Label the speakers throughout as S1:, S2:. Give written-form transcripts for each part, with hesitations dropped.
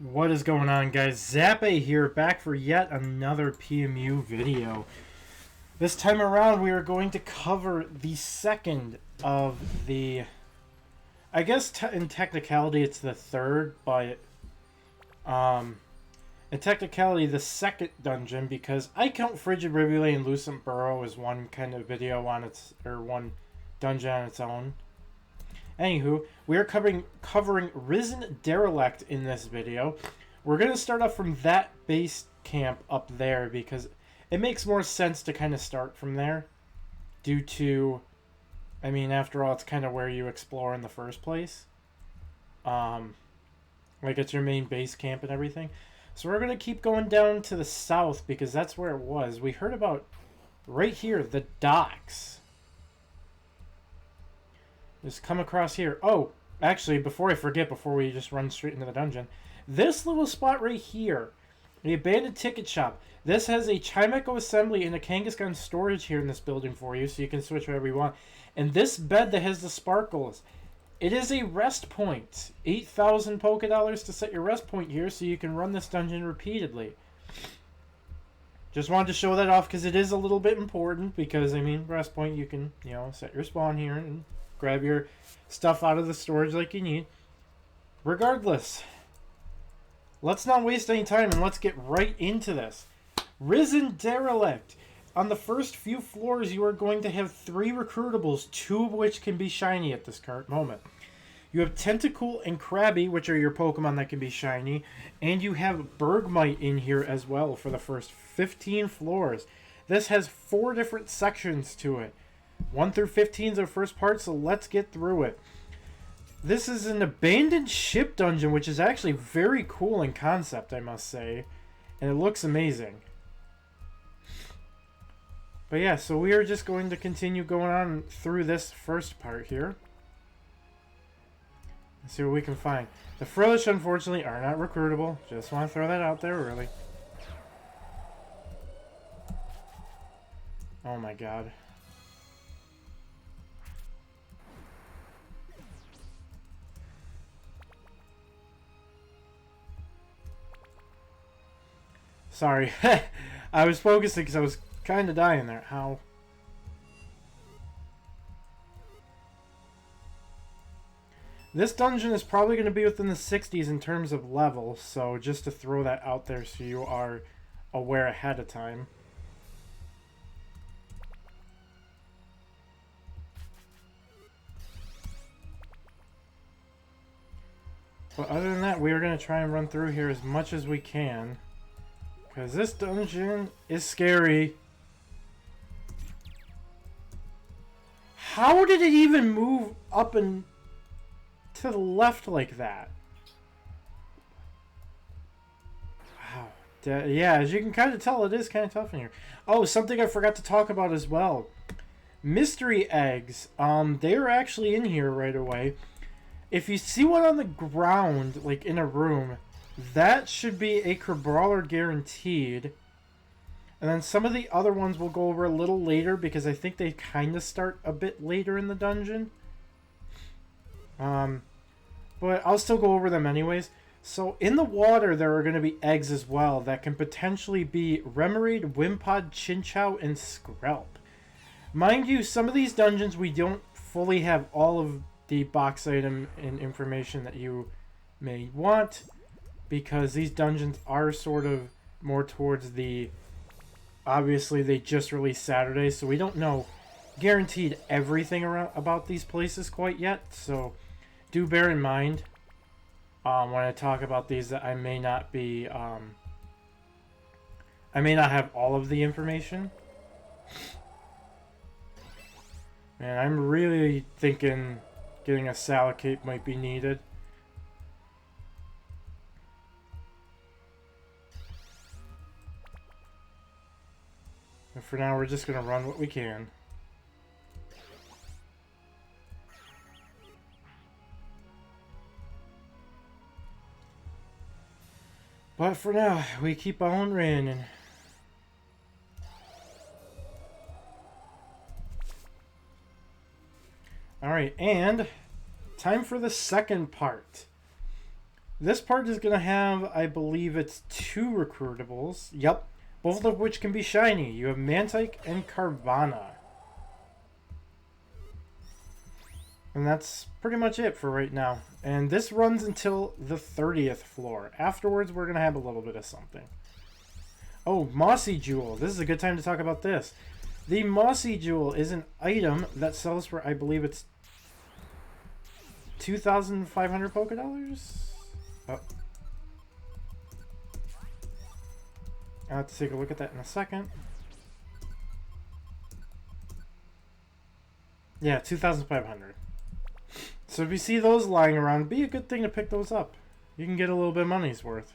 S1: What is going on, guys? Zappe here, back for yet another PMU video. This time around, we are going to cover the second of the... I guess in technicality it's the third, but... in technicality, the second dungeon, because I count Frigid, Rivulet, and Lucent Burrow as one kind of video on its... or one dungeon on its own. Anywho, we are covering Risen Derelict in this video. We're going to start off from that base camp up there because it makes more sense to kind of start from there. Due to, I mean, after all, it's kind of where you explore in the first place. Like it's your main base camp and everything. So we're going to keep going down to the south because that's where it was. We heard about, right here, the docks. Just come across here. Oh, actually, before I forget, before we just run straight into the dungeon, this little spot right here, the abandoned ticket shop. This has a Chimeco assembly and a Kangaskhan storage here in this building for you, so you can switch whatever you want. And this bed that has the sparkles, it is a rest point. 8,000 Poké Dollars to set your rest point here, so you can run this dungeon repeatedly. Just wanted to show that off because it is a little bit important. Because I mean, rest point, you can set your spawn here and grab your stuff out of the storage like you need. Regardless, let's not waste any time and let's get right into this. Risen Derelict. On the first few floors, you are going to have 3 recruitables, 2 of which can be shiny at this current moment. You have Tentacool and Krabby, which are your Pokemon that can be shiny, and you have Bergmite in here as well for the first 15 floors. This has 4 different sections to it. 1 through 15 is our first part, so let's get through it. This is an abandoned ship dungeon, which is actually very cool in concept, I must say. And it looks amazing. But yeah, so we are just going to continue going on through this first part here. Let's see what we can find. The Frillish, unfortunately, are not recruitable. Just want to throw that out there, really. Oh my god. Sorry. I was focusing because I was kind of dying there. How? This dungeon is probably going to be within the 60s in terms of level, so just to throw that out there so you are aware ahead of time. But other than that, we are going to try and run through here as much as we can. Because this dungeon is scary. How did it even move up and to the left like that? Wow. Yeah, as you can kind of tell, it is kind of tough in here. Oh, something I forgot to talk about as well. Mystery eggs. They are actually in here right away. If you see one on the ground, like in a room, that should be a Brawler guaranteed. And then some of the other ones we'll go over a little later because I think they kind of start a bit later in the dungeon. But I'll still go over them anyways. So in the water there are going to be eggs as well that can potentially be Remoraid, Wimpod, Chinchou, and Skrelp. Mind you, some of these dungeons we don't fully have all of the box item and information that you may want, because these dungeons are sort of more towards the... Obviously, they just released Saturday, so we don't know guaranteed everything about these places quite yet. So do bear in mind when I talk about these that I may not be... I may not have all of the information. Man, I'm really thinking getting a Salacate might be needed. And for now, we're just going to run what we can. But for now, we keep on running. Alright, and time for the second part. This part is going to have, I believe it's 2 recruitables. Yep. Both of which can be shiny. You have Mantike and Carvana. And that's pretty much it for right now. And this runs until the 30th floor. Afterwards, we're going to have a little bit of something. Oh, Mossy Jewel. This is a good time to talk about this. The Mossy Jewel is an item that sells for, I believe it's 2,500 Poké Dollars? Oh. I'll have to take a look at that in a second. Yeah, 2,500. So if you see those lying around, it'd be a good thing to pick those up. You can get a little bit of money's worth.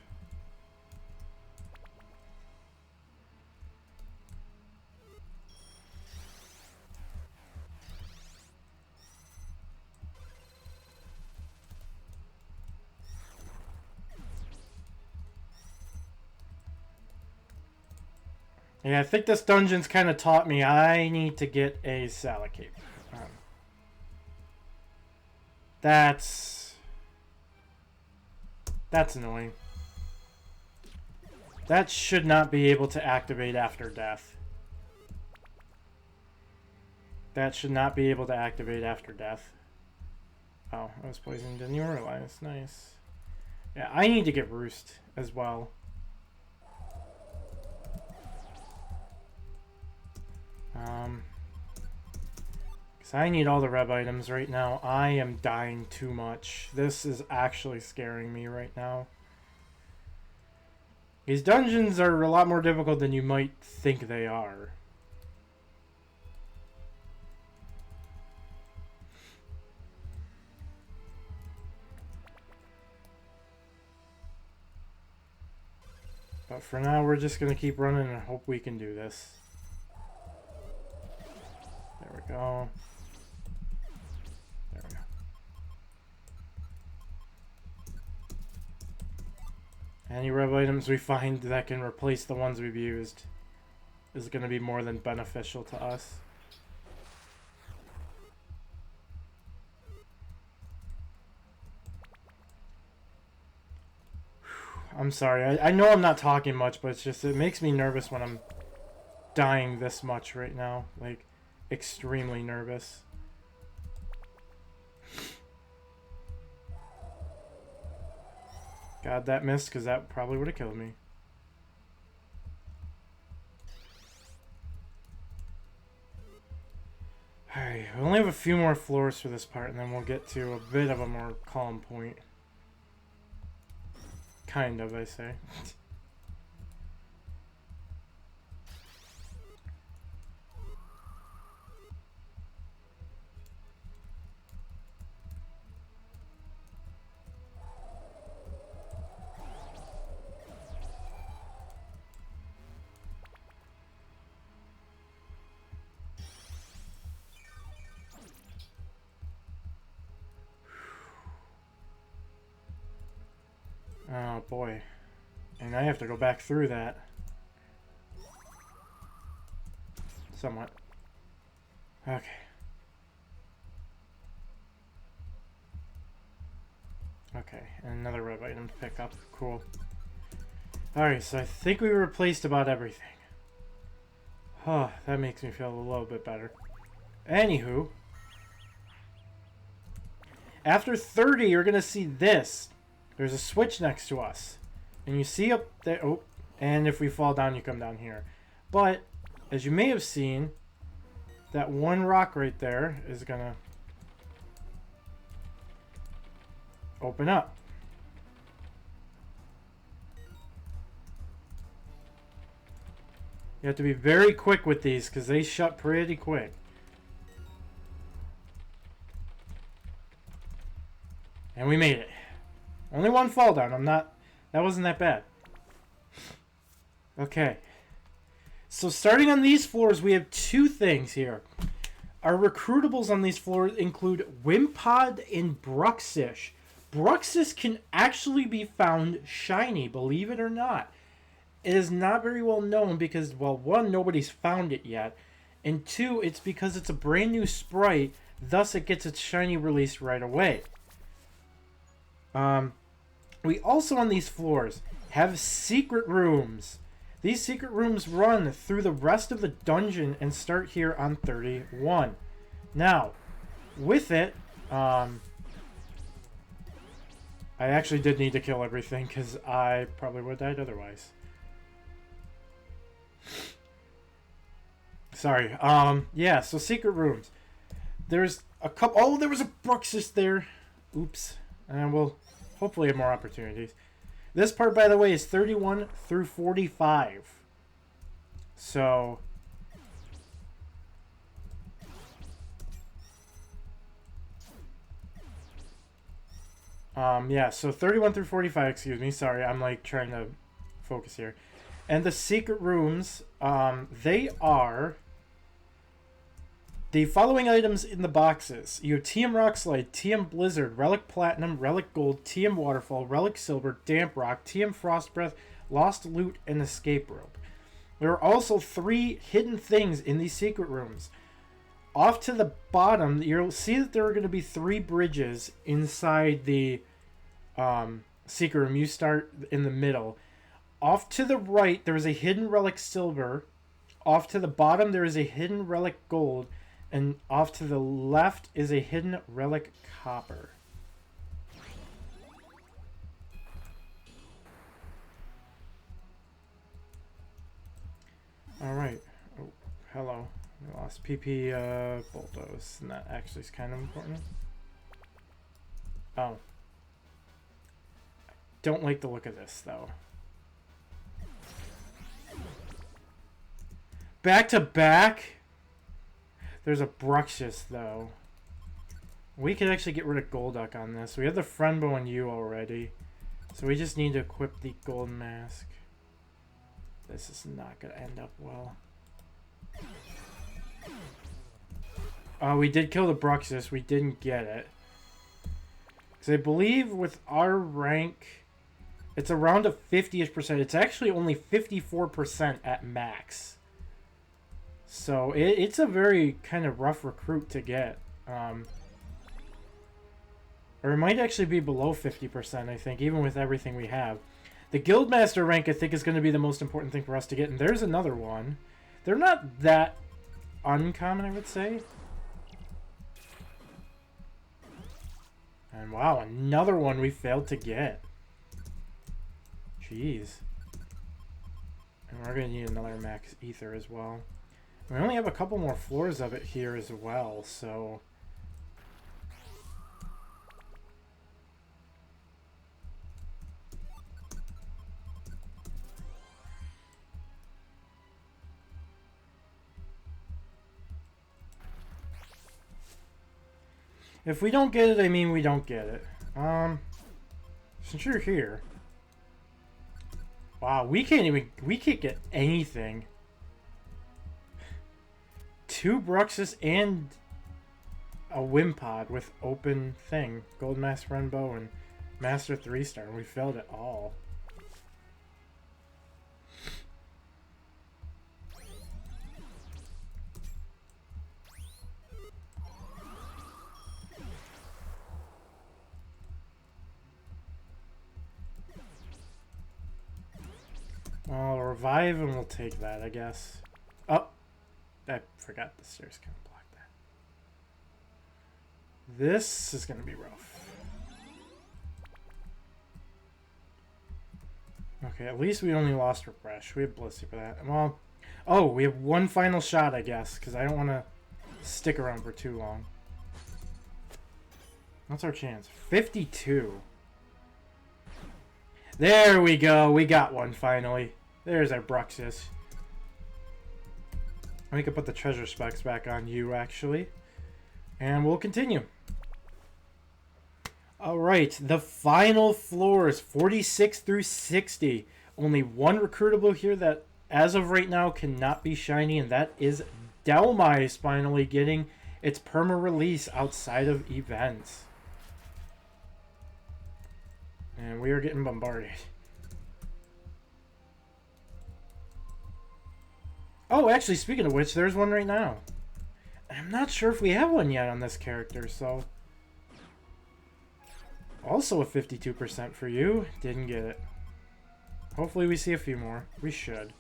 S1: Yeah, I think this dungeon's kind of taught me I need to get a Salacape. That's annoying. That should not be able to activate after death. That should not be able to activate after death. Oh, I was poisoned. Didn't even realize. Nice. Yeah, I need to get Roost as well. Because I need all the rev items right now. I am dying too much. This is actually scaring me right now. These dungeons are a lot more difficult than you might think they are. But for now, we're just going to keep running and hope we can do this. There we go. There we go. Any rev items we find that can replace the ones we've used is going to be more than beneficial to us. I'm sorry. I know I'm not talking much, but it's just, it makes me nervous when I'm dying this much right now. Like, extremely nervous. God, that missed, because that probably would have killed me. Alright, we only have a few more floors for this part, and then we'll get to a bit of a more calm point. Kind of, I say. Oh boy. And I have to go back through that. Somewhat. Okay. Okay, and another rev item to pick up. Cool. Alright, so I think we replaced about everything. Oh, that makes me feel a little bit better. Anywho. After 30, you're going to see this. There's a switch next to us. And you see up there... Oh, and if we fall down, you come down here. But, as you may have seen, that one rock right there is going to open up. You have to be very quick with these because they shut pretty quick. And we made it. Only one fall down. That wasn't that bad. Okay. So starting on these floors, we have two things here. Our recruitables on these floors include Wimpod and Bruxish. Bruxish can actually be found shiny, believe it or not. It is not very well known because, well, one, nobody's found it yet. And two, it's because it's a brand new sprite, thus it gets its shiny release right away. We also, on these floors, have secret rooms. These secret rooms run through the rest of the dungeon and start here on 31. Now, with it, I actually did need to kill everything because I probably would have died otherwise. Sorry. Yeah, so secret rooms. There's a couple... Oh, there was a Bruxus there. Oops. And we'll hopefully have more opportunities. This part, by the way, is 31 through 45. So... yeah, so 31 through 45, excuse me. Sorry, I'm like trying to focus here. And the secret rooms, they are the following items in the boxes. You have TM Rock Slide, TM Blizzard, Relic Platinum, Relic Gold, TM Waterfall, Relic Silver, Damp Rock, TM Frost Breath, Lost Loot, and Escape Rope. There are also 3 hidden things in these secret rooms. Off to the bottom, you'll see that there are going to be 3 bridges inside the secret room. You start in the middle. Off to the right, there is a hidden Relic Silver. Off to the bottom, there is a hidden Relic Gold. And off to the left is a hidden Relic Copper. Alright. Oh, hello. We lost PP Bulldoze, and that actually is kind of important. Oh. Don't like the look of this, though. Back to back? There's a Bruxus, though. We could actually get rid of Golduck on this. We have the Friendbow and you already. So we just need to equip the Gold Mask. This is not going to end up well. We did kill the Bruxus. We didn't get it. Because I believe with our rank, it's around a 50-ish%. It's actually only 54% at max. So it's a very kind of rough recruit to get. Or it might actually be below 50%, I think, even with everything we have. The Guildmaster rank, I think, is going to be the most important thing for us to get. And there's another one. They're not that uncommon, I would say. And wow, another one we failed to get. Jeez. And we're going to need another max ether as well. We only have a couple more floors of it here as well, so... If we don't get it, I mean we don't get it. Since you're here... Wow, we can't get anything. 2 Bruxus and a Wimpod with open thing. Gold Mask Friendbow and Master 3-star. We failed it all. I'll revive and we'll take that, I guess. Oh! I forgot the stairs can block that. This is going to be rough. Okay, at least we only lost Refresh. We have Blissey for that. Well, oh, we have one final shot, I guess, because I don't want to stick around for too long. What's our chance? 52. There we go. We got one finally. There's our Bruxus. We can put the treasure specs back on you, actually. And we'll continue. Alright, the final floors, 46 through 60. Only one recruitable here that, as of right now, cannot be shiny, and that is Delmise finally getting its perma-release outside of events. And we are getting bombarded. Oh, actually, speaking of which, there's one right now. I'm not sure if we have one yet on this character, so... Also a 52% for you. Didn't get it. Hopefully we see a few more. We should.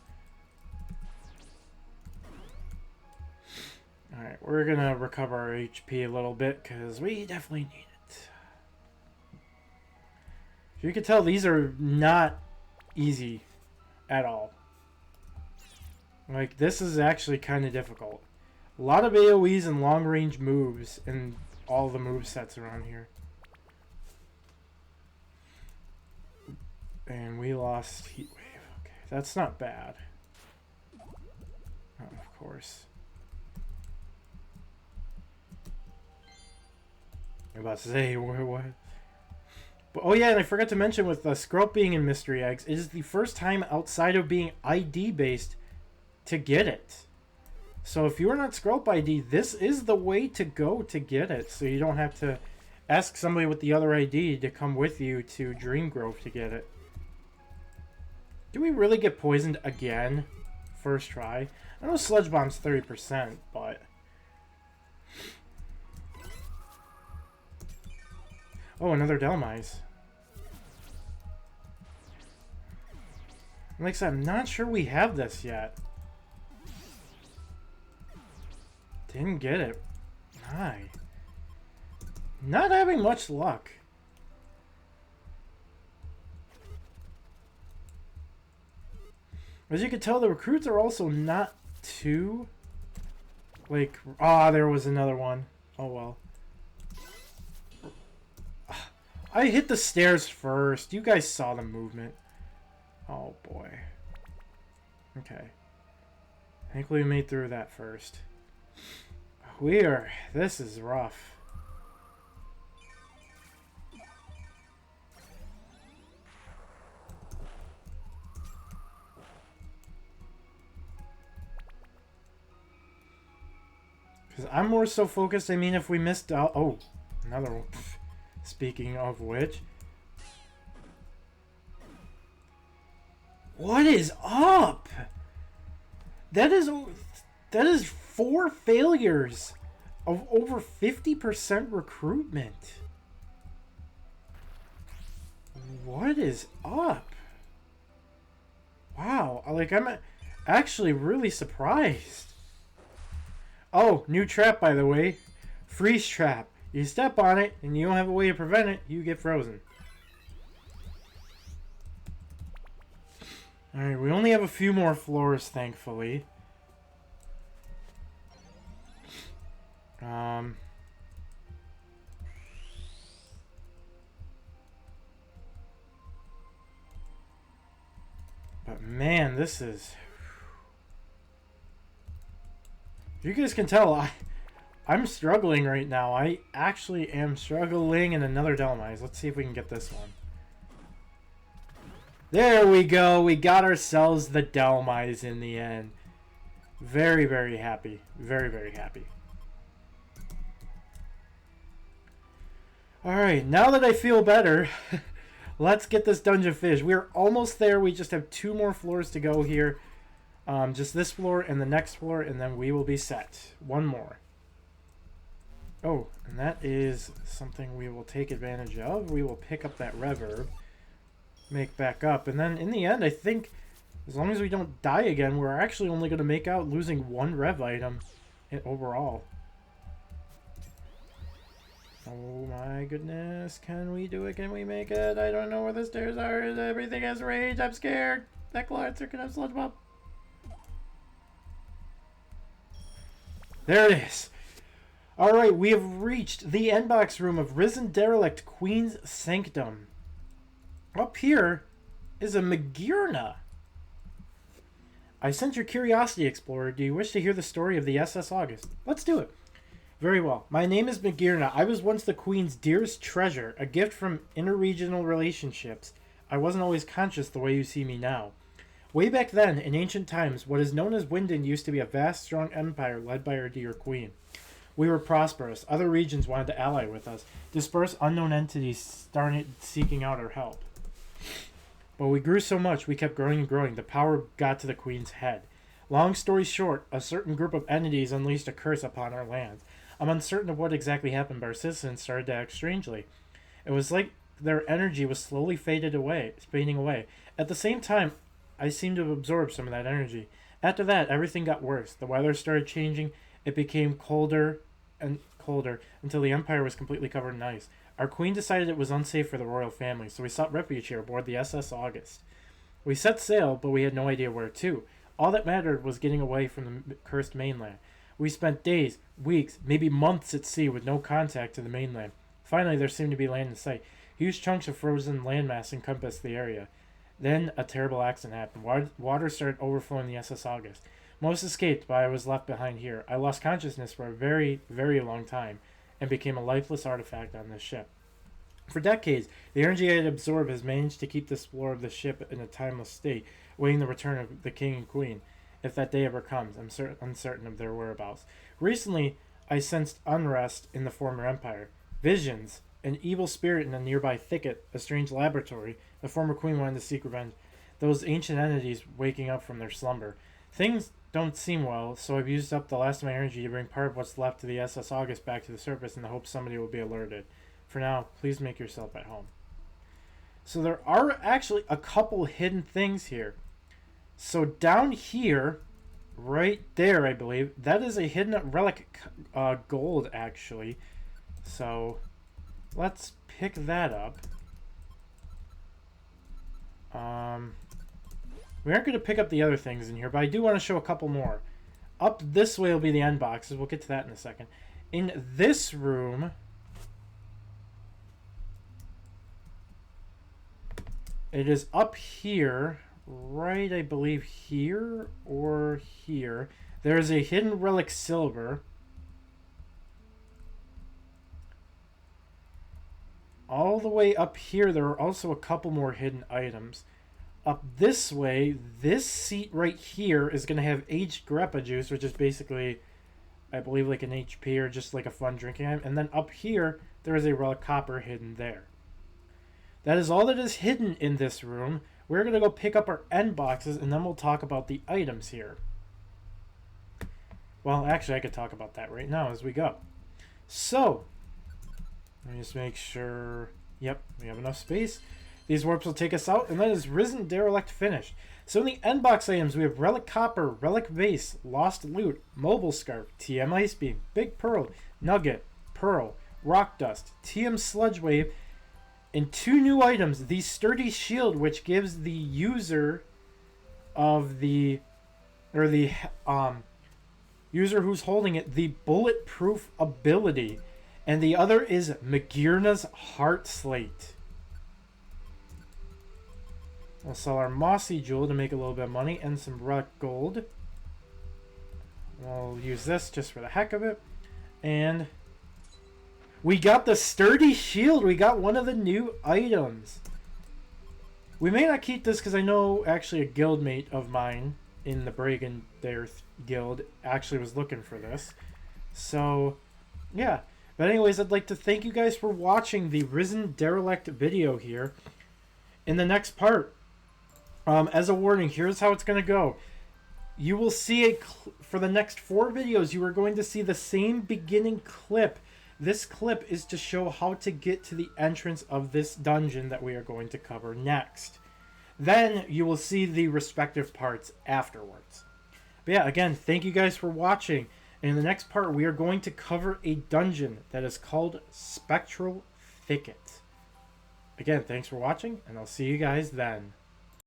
S1: Alright, we're gonna recover our HP a little bit because we definitely need it. You can tell these are not easy at all. Like, this is actually kind of difficult. A lot of AoEs and long-range moves in all the move sets around here. And we lost Heat Wave. Okay, that's not bad. Oh, of course. I'm about to say, what? But, oh yeah, and I forgot to mention with Skrelp being in Mystery Eggs, it is the first time outside of being ID-based to get it. So if you're not Skrelp ID, this is the way to go to get it. So you don't have to ask somebody with the other ID to come with you to Dreamgrove to get it. Do we really get poisoned again? First try. I know Sludge Bomb's 30%, but... Oh, another Delmise. Like I said, I'm not sure we have this yet. Didn't get it. Hi. Not having much luck. As you can tell, the recruits are also not too... Like, ah, there was another one. Oh well. I hit the stairs first. You guys saw the movement. Oh boy. Okay. I think we made through that first. This is rough. Because I'm more so focused, I mean, if we missed out... Oh, another one. Speaking of which... What is up? That is 4 failures of over 50% recruitment. What is up? Wow, like I'm actually really surprised. Oh, new trap, by the way. Freeze trap. You step on it and you don't have a way to prevent it, you get frozen. Alright, we only have a few more floors, thankfully. But man, this is... You guys can tell, I'm struggling right now. I actually am struggling in another Delmise. Let's see if we can get this one. There we go. We got ourselves the Delmise in the end. Very, very happy. Very, very happy. Alright, now that I feel better, let's get this dungeon finished. We're almost there. We just have 2 more floors to go here. Just this floor and the next floor, and then we will be set. 1 more. Oh, and that is something we will take advantage of. We will pick up that reverb, make back up, and then in the end, I think as long as we don't die again, we're actually only going to make out losing 1 rev item overall. Oh my goodness, can we do it? Can we make it? I don't know where the stairs are. Everything has rage. I'm scared. That Clancer can have Sludge Bomb. There it is. Alright, we have reached the end box room of Risen Derelict, Queen's Sanctum. Up here is a Magirna. I sent your curiosity, Explorer. Do you wish to hear the story of the SS August? Let's do it. Very well. My name is Magirna. I was once the Queen's dearest treasure, a gift from interregional relationships. I wasn't always conscious the way you see me now. Way back then, in ancient times, what is known as Winden used to be a vast, strong empire led by our dear queen. We were prosperous. Other regions wanted to ally with us. Dispersed unknown entities started seeking out our help. But we grew so much, we kept growing and growing. The power got to the queen's head. Long story short, a certain group of entities unleashed a curse upon our lands. I'm uncertain of what exactly happened, but our citizens started to act strangely. It was like their energy was slowly fading away. At the same time, I seemed to absorb some of that energy. After that, everything got worse. The weather started changing. It became colder and colder until the Empire was completely covered in ice. Our queen decided it was unsafe for the royal family, so we sought refuge here aboard the SS August. We set sail, but we had no idea where to. All that mattered was getting away from the cursed mainland. We spent days, weeks, maybe months at sea with no contact to the mainland. Finally, there seemed to be land in sight. Huge chunks of frozen landmass encompassed the area. Then a terrible accident happened. Water started overflowing the SS August. Most escaped, but I was left behind here. I lost consciousness for a very, very long time and became a lifeless artifact on this ship. For decades, the energy I had absorbed has managed to keep the explorer of the ship in a timeless state, waiting the return of the king and queen. If that day ever comes, I'm uncertain of their whereabouts. Recently, I sensed unrest in the former empire. Visions, an evil spirit in a nearby thicket, a strange laboratory. The former queen wanted to seek revenge. Those ancient entities waking up from their slumber. Things don't seem well, so I've used up the last of my energy to bring part of what's left of the SS August back to the surface in the hope somebody will be alerted. For now, please make yourself at home. So there are actually a couple hidden things here. So down here, right there, I believe, that is a hidden relic gold, actually. So let's pick that up. We aren't going to pick up the other things in here, but I do want to show a couple more. Up this way will be the end boxes. We'll get to that in a second. In this room, it is up here, right, I believe here or here. There is a hidden relic silver. All the way up here, there are also a couple more hidden items. Up this way, this seat right here is going to have aged grappa juice, which is basically, I believe, like an HP or just like a fun drinking item. And then up here, there is a relic copper hidden there. That is all that is hidden in this room. We're going to go pick up our end boxes, and then we'll talk about the items here. Well, actually, I could talk about that right now as we go. So, let me just make sure. Yep, we have enough space. These warps will take us out, and that is Risen Derelict finished. So in the end box items, we have Relic Copper, Relic Vase, Lost Loot, Mobile Scarf, TM Ice Beam, Big Pearl, Nugget, Pearl, Rock Dust, TM Sludge Wave, and two new items, the Sturdy Shield, which gives the user of the, or the user who's holding it, the bulletproof ability. And the other is Magirna's Heart Slate. We'll sell our Mossy Jewel to make a little bit of money and some relic gold. We'll use this just for the heck of it. And we got the Sturdy Shield. We got one of the new items. We may not keep this because I know actually a guildmate of mine in the Bragan guild actually was looking for this. So, yeah. But anyways, I'd like to thank you guys for watching the Risen Derelict video here. In the next part, as a warning, here's how it's going to go. You will see for the next 4 videos, you are going to see the same beginning clip. This clip is to show how to get to the entrance of this dungeon that we are going to cover next. Then you will see the respective parts afterwards. But yeah, again, thank you guys for watching. And in the next part, we are going to cover a dungeon that is called Spectral Thicket. Again, thanks for watching, and I'll see you guys then.